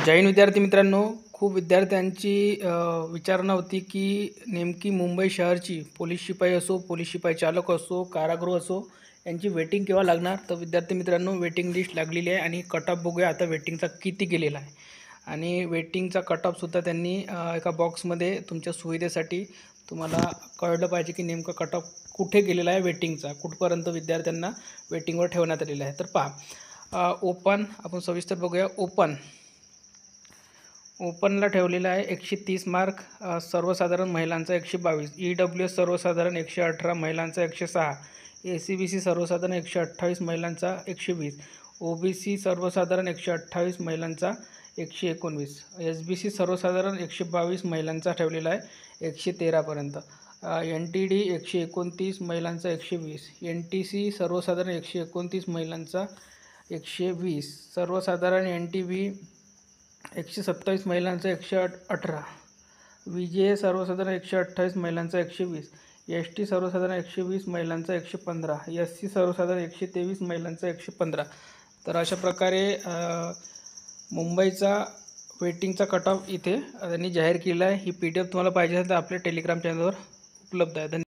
जय हिंद विद्यार्थी मित्रांनो, खूप विद्यार्थ्यांची विचारणा होती की नेमकी मुंबई शहरची पोलीस शिपाई असो, पोलीस शिपाई चालक असो, कारागृह असो यांची वेटिंग केव्हा लागणार. तर विद्यार्थी मित्रांनो, वेटिंग लिस्ट लागलेली आहे आणि कट ऑफ बघूया आता वेटिंगचा किती गेलेला आहे. आणि वेटिंगचा कट ऑफसुद्धा त्यांनी एका बॉक्समध्ये तुमच्या सुविधेसाठी तुम्हाला कळलं पाहिजे की नेमकं कट ऑफ कुठे गेलेला आहे, वेटिंगचा कुठपर्यंत विद्यार्थ्यांना वेटिंगवर ठेवण्यात आलेलं आहे. तर पहा, ओपन आपण सविस्तर बघूया. ओपनला ठेवलेला आहे 130 मार्क. सर्वसाधारण महिलांचा 122, EWS सर्वसाधारण 118, महिलांचा 106, ACBC सर्वसाधारण 128, महिलांचा 120, OBC सर्वसाधारण 128, महिलांचा 119, SBC सर्वसाधारण 122, महिलांचा ठेवलेला आहे 113पर्यंत, NTD 129, महिलांचा 120, NTC सर्वसाधारण 129, महिलांचा 120, सर्वसाधारण NTB 127, महिलांचा 118, VJ सर्वसाधारण 128, महिलांचा 120, ST सर्वसाधारण 120, महिलांचा 115, SC सर्वसाधारण 123, महिलांचा 115. तर अशा प्रकारे मुंबईचा वेटिंगचा कट ऑफ इथे त्यांनी जाहीर केला आहे. ही PDF तुम्हाला पाहिजे असेल तर आपल्या टेलिग्राम चॅनलवर उपलब्ध आहे.